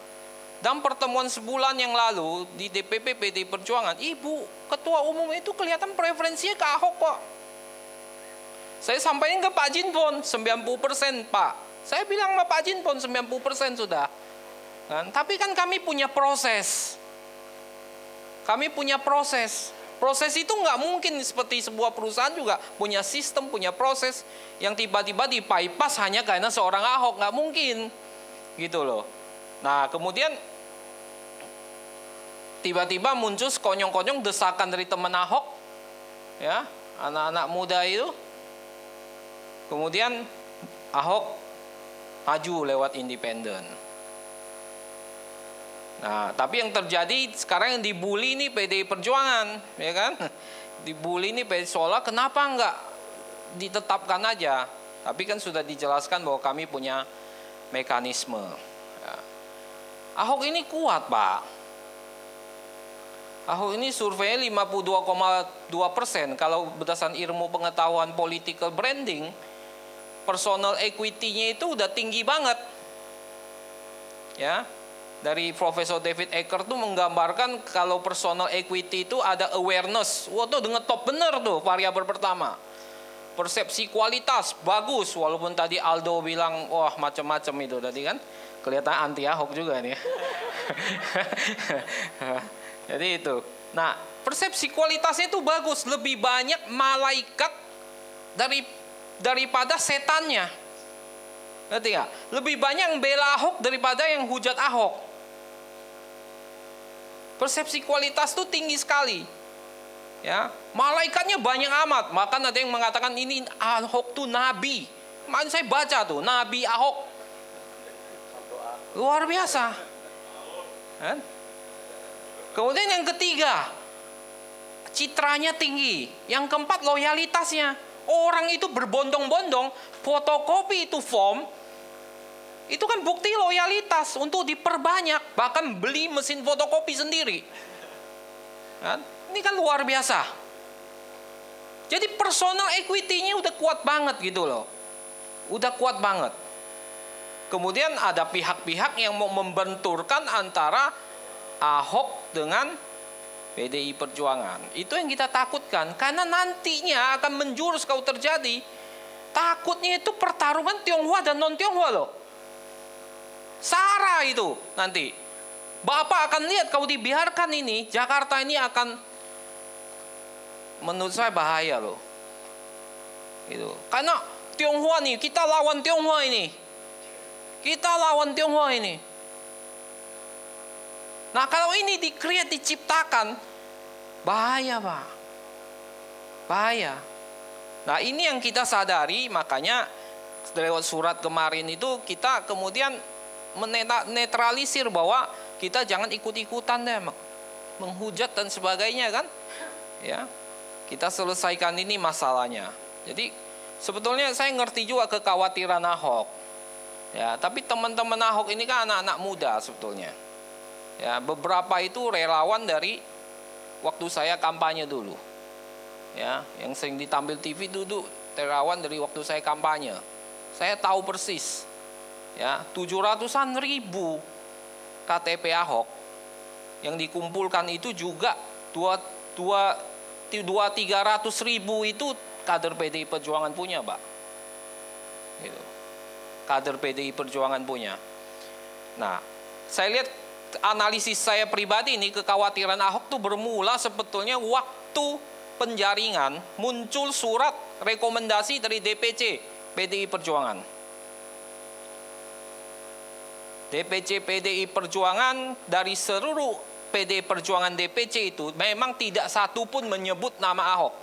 Dalam pertemuan sebulan yang lalu di DPP PDI Perjuangan, Ibu Ketua Umum itu kelihatan preferensinya ke Ahok kok. Saya sampaikan ke Pak Jinpon 90% Pak. Saya bilang sama Pak Jinpon 90% sudah. Kan? Tapi kan kami punya proses. Kami punya proses. Proses itu nggak mungkin seperti sebuah perusahaan juga punya sistem, punya proses yang tiba-tiba di-bypass hanya karena seorang Ahok. Nggak mungkin. Gitu loh. Nah kemudian tiba-tiba muncul sekonyong-konyong desakan dari teman Ahok, ya, anak-anak muda itu. Kemudian Ahok maju lewat independen. Nah, tapi yang terjadi sekarang yang dibully ini PDI Perjuangan, ya kan? Dibully ini PDI seolah kenapa enggak ditetapkan aja? Tapi kan sudah dijelaskan bahwa kami punya mekanisme. Ya. Ahok ini kuat, Pak. Ahok ini surveinya 52,2%. Kalau berdasarkan ilmu pengetahuan political branding, personal equity-nya itu udah tinggi banget. Ya. Dari Profesor David Eckert tuh menggambarkan kalau personal equity itu ada awareness. Wah, tuh ngetop bener tuh variabel pertama. Persepsi kualitas bagus, walaupun tadi Aldo bilang wah macam-macam itu tadi kan. Kelihatan anti Ahok juga nih. Jadi itu. Nah, persepsi kualitasnya itu bagus, lebih banyak malaikat daripada setannya. Ngerti nggak? Lebih banyak yang bela Ahok daripada yang hujat Ahok. Persepsi kualitas itu tinggi sekali. Ya, malaikatnya banyak amat. Bahkan ada yang mengatakan ini Ahok tuh nabi. Kemarin saya baca tuh, Nabi Ahok. Luar biasa. Kan? Kemudian yang ketiga, citranya tinggi. Yang keempat, loyalitasnya. Orang itu berbondong-bondong, fotokopi itu form, itu kan bukti loyalitas untuk diperbanyak. Bahkan beli mesin fotokopi sendiri. Kan? Ini kan luar biasa. Jadi personal equity-nya udah kuat banget gitu loh. Udah kuat banget. kemudian ada pihak-pihak yang mau membenturkan antara Ahok dengan PDI Perjuangan. Itu yang kita takutkan, karena nantinya akan menjurus kalau terjadi. Takutnya itu pertarungan Tionghoa dan non-Tionghoa loh. Sara itu nanti. Bapak akan lihat kalau dibiarkan ini, Jakarta ini akan, menurut saya bahaya loh. Gitu. Karena Tionghoa nih, kita lawan Tionghoa ini. Kita lawan Tionghoa ini. Nah kalau ini diciptakan, bahaya Pak. Bahaya. Nah ini yang kita sadari, makanya lewat surat kemarin itu kita kemudian menetralisir bahwa kita jangan ikut-ikutan deh, menghujat dan sebagainya kan. Ya, kita selesaikan ini masalahnya. Jadi sebetulnya saya ngerti juga kekhawatiran Ahok. Ya, tapi teman-teman Ahok ini kan anak-anak muda sebetulnya. Ya, beberapa itu relawan dari waktu saya kampanye dulu. Ya, yang sering ditampil TV dulu relawan dari waktu saya kampanye. Saya tahu persis. Ya, 700-an ribu KTP Ahok yang dikumpulkan itu juga 200-300 ribu itu kader PDI Perjuangan punya, Pak. Gitu. Kader PDI Perjuangan punya. Nah, saya lihat analisis saya pribadi ini, kekhawatiran Ahok tuh bermula sebetulnya waktu penjaringan muncul surat rekomendasi dari DPC PDI Perjuangan. DPC PDI Perjuangan dari seluruh PDI Perjuangan DPC itu memang tidak satu pun menyebut nama Ahok.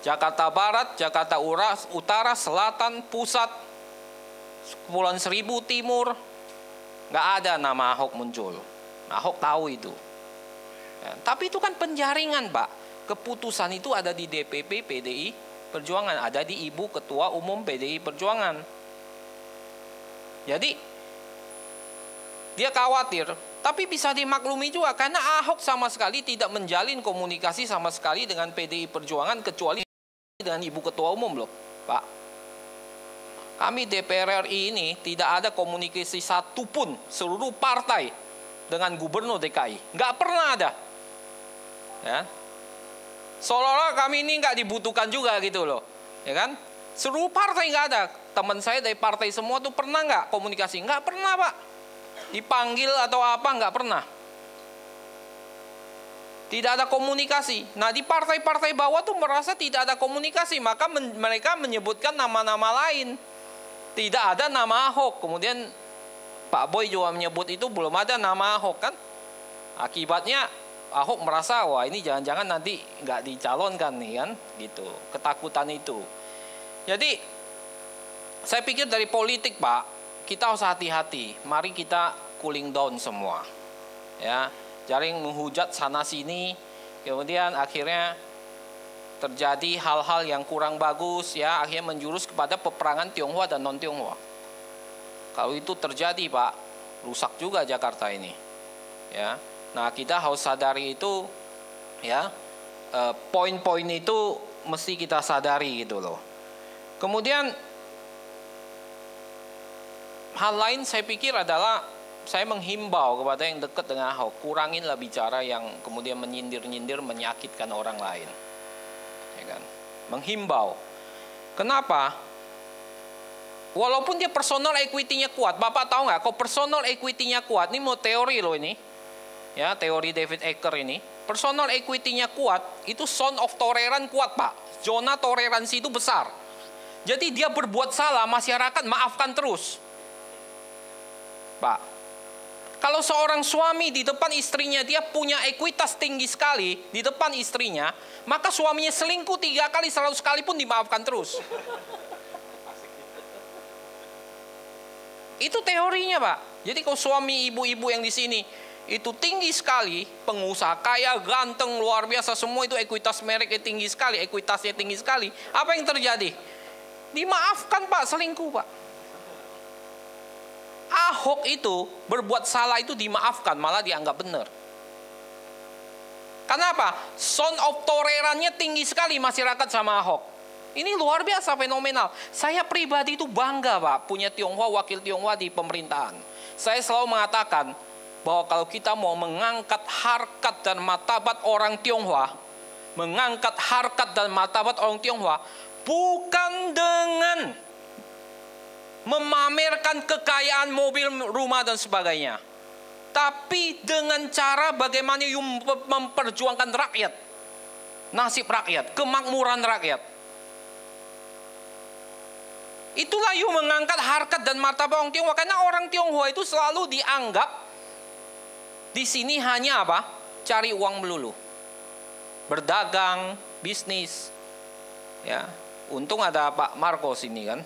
Jakarta Barat, Jakarta Utara, Selatan, Pusat, Kepulauan Seribu, Timur, nggak ada nama Ahok muncul. Ahok tahu itu. Ya, tapi itu kan penjaringan, Pak. Keputusan itu ada di DPP PDI Perjuangan, ada di Ibu Ketua Umum PDI Perjuangan. Jadi dia khawatir, tapi bisa dimaklumi juga karena Ahok sama sekali tidak menjalin komunikasi sama sekali dengan PDI Perjuangan kecuali dengan Ibu Ketua Umum loh, Pak. Kami DPR RI ini tidak ada komunikasi satupun seluruh partai dengan Gubernur DKI, nggak pernah ada. Ya, seolah-olah kami ini nggak dibutuhkan juga gitu loh, ya kan? Seluruh partai nggak ada. Teman saya dari partai semua tuh pernah nggak komunikasi? Nggak pernah, Pak. Dipanggil atau apa nggak pernah. Tidak ada komunikasi. Nah di partai-partai bawah tuh merasa tidak ada komunikasi, maka mereka menyebutkan nama-nama lain. Tidak ada nama Ahok. Kemudian Pak Boy juga menyebut itu belum ada nama Ahok kan. Akibatnya Ahok merasa wah ini jangan-jangan nanti nggak dicalonkan nih kan, gitu. Ketakutan itu. Jadi saya pikir dari politik, Pak, kita harus hati-hati. Mari kita cooling down semua. Ya, jaring menghujat sana sini, kemudian akhirnya terjadi hal-hal yang kurang bagus, ya, akhirnya menjurus kepada peperangan Tionghoa dan non Tionghoa. Kalau itu terjadi, Pak, rusak juga Jakarta ini. Ya, nah kita harus sadari itu, ya, poin-poin itu mesti kita sadari gitu loh. Kemudian hal lain saya pikir adalah saya menghimbau kepada yang dekat dengan Ahok, kuranginlah bicara yang kemudian menyindir-nyindir, menyakitkan orang lain. Ya kan? Menghimbau. Kenapa? Walaupun dia personal equity-nya kuat, Bapak tahu nggak? Kalau personal equity-nya kuat, ini mau teori loh ini, ya teori David Ecker ini. Personal equity-nya kuat, itu zone of tolerance kuat, Pak. Zona toleransi itu besar. Jadi dia berbuat salah, masyarakat maafkan terus. Pak, kalau seorang suami di depan istrinya dia punya ekuitas tinggi sekali di depan istrinya, maka suaminya selingkuh 3 kali, 100 kali pun dimaafkan terus. Itu teorinya, Pak. Jadi kalau suami ibu-ibu yang di sini itu tinggi sekali, pengusaha kaya, ganteng, luar biasa, semua itu ekuitas mereknya tinggi sekali, ekuitasnya tinggi sekali. Apa yang terjadi? Dimaafkan, Pak, selingkuh, Pak. Ahok itu berbuat salah itu dimaafkan, malah dianggap benar. Kenapa? Zone of tolerannya tinggi sekali masyarakat sama Ahok. Ini luar biasa fenomenal. Saya pribadi itu bangga Pak, punya Tionghoa, wakil Tionghoa di pemerintahan. Saya selalu mengatakan bahwa kalau kita mau mengangkat harkat dan martabat orang Tionghoa, mengangkat harkat dan martabat orang Tionghoa, bukan dengan memamerkan kekayaan mobil, rumah dan sebagainya, tapi dengan cara bagaimana memperjuangkan rakyat, nasib rakyat, kemakmuran rakyat. Itulah you mengangkat harkat dan martabat orang Tionghoa, karena orang Tionghoa itu selalu dianggap di sini hanya apa? Cari uang melulu, berdagang, bisnis. Ya, untung ada Pak Marcos ini kan,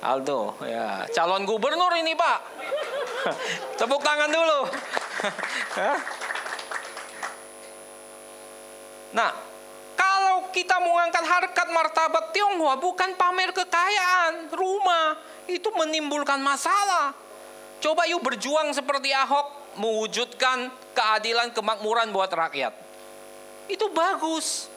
Aldo, ya calon gubernur ini Pak. Tepuk tangan dulu. Nah, kalau kita mengangkat harkat martabat Tionghoa bukan pamer kekayaan, rumah, itu menimbulkan masalah. Coba yuk berjuang seperti Ahok, mewujudkan keadilan kemakmuran buat rakyat. Itu bagus.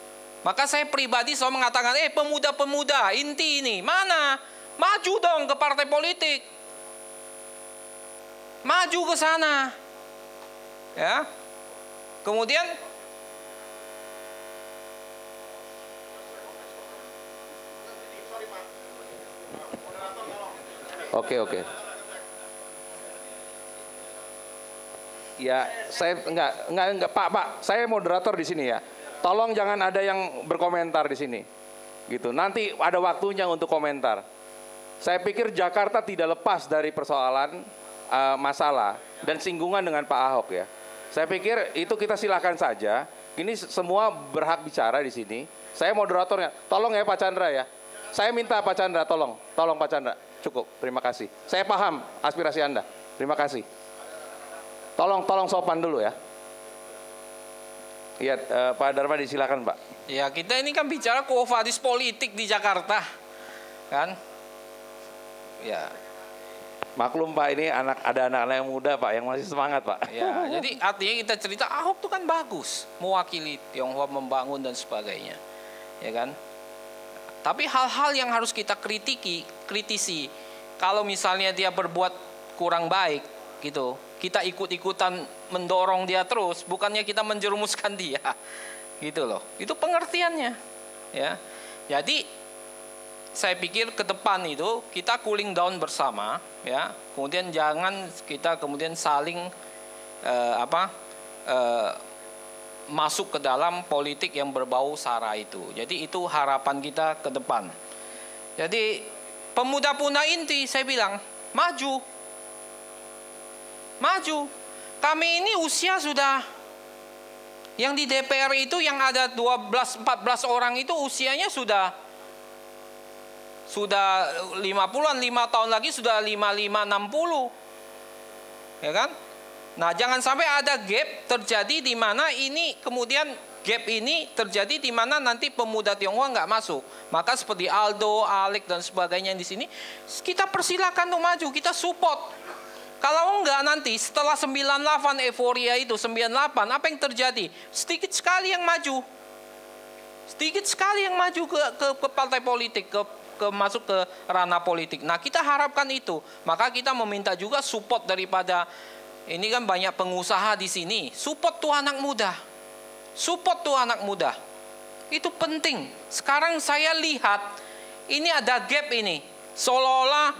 Maka saya pribadi selalu mengatakan, pemuda-pemuda inti ini, mana? Maju dong ke partai politik. Maju ke sana. Ya. Kemudian Oke. Ya, saya enggak Pak, saya moderator di sini ya. Tolong jangan ada yang berkomentar di sini. Gitu. Nanti ada waktunya untuk komentar. Saya pikir Jakarta tidak lepas dari persoalan masalah dan singgungan dengan Pak Ahok ya. Saya pikir itu kita silakan saja. Ini semua berhak bicara di sini. Saya moderatornya. Tolong ya Pak Chandra ya. Saya minta Pak Chandra, tolong Pak Chandra. Cukup, terima kasih. Saya paham aspirasi Anda. Terima kasih. Tolong sopan dulu ya. Iya, Pak Darmadi silakan Pak. ya kita ini kan bicara quo vadis politik di Jakarta, kan? Ya. Maklum Pak, ini ada anak-anak yang muda Pak, yang masih semangat Pak. Ya, jadi artinya kita cerita Ahok itu kan bagus, mewakili Tionghoa, membangun dan sebagainya, ya kan? Tapi hal-hal yang harus kita kritisi, kalau misalnya dia berbuat kurang baik, gitu, kita ikut-ikutan mendorong dia terus, bukannya kita menjerumuskan dia, gitu loh. Itu pengertiannya, ya. Jadi saya pikir ke depan itu kita cooling down bersama, ya. Kemudian jangan kita kemudian saling masuk ke dalam politik yang berbau sara itu. Jadi itu harapan kita ke depan. Jadi pemuda-pemuda inti saya bilang maju. Kami ini usia sudah, yang di DPR itu yang ada 12-14 orang itu usianya sudah 50-an, 5 tahun lagi sudah 55-60. Ya kan? Nah, jangan sampai ada gap terjadi di mana ini kemudian gap ini terjadi di mana nanti pemuda Tionghoa nggak masuk. Maka seperti Aldo, Alek dan sebagainya di sini kita persilakan untuk maju, kita support. Kalau enggak nanti setelah 98 euforia itu 98 apa yang terjadi? Sedikit sekali yang maju. Sedikit sekali yang maju ke partai politik, masuk ke ranah politik. Nah, kita harapkan itu. Maka kita meminta juga support daripada, ini kan banyak pengusaha di sini. Support tuh anak muda. Support tuh anak muda. Itu penting. Sekarang saya lihat ini ada gap ini. Seolah-olah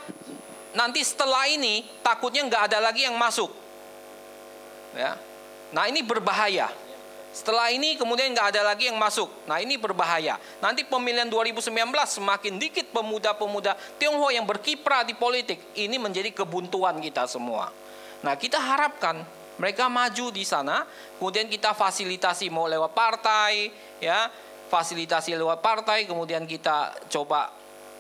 nanti setelah ini takutnya nggak ada lagi yang masuk. Ya. Nah, ini berbahaya. Setelah ini kemudian nggak ada lagi yang masuk. Nah, ini berbahaya. Nanti pemilihan 2019 semakin dikit pemuda-pemuda Tionghoa yang berkiprah di politik. Ini menjadi kebuntuan kita semua. Nah, kita harapkan mereka maju di sana, kemudian kita fasilitasi mau lewat partai, ya, fasilitasi lewat partai, kemudian kita coba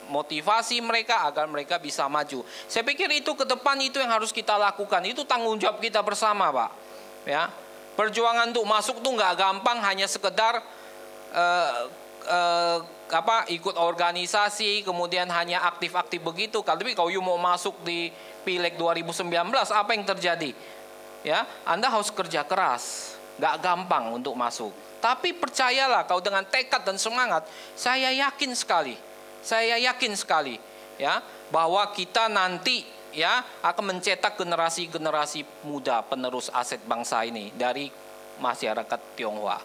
motivasi mereka agar mereka bisa maju. Saya pikir itu ke depan itu yang harus kita lakukan. Itu tanggung jawab kita bersama, Pak. Ya, perjuangan untuk masuk tuh nggak gampang hanya sekedar ikut organisasi, kemudian hanya aktif-aktif begitu. Tapi kalau you mau masuk di Pileg 2019, apa yang terjadi? Ya, Anda harus kerja keras, nggak gampang untuk masuk. Tapi percayalah, kau dengan tekad dan semangat, saya yakin sekali ya, bahwa kita nanti ya akan mencetak generasi-generasi muda penerus aset bangsa ini dari masyarakat Tionghoa.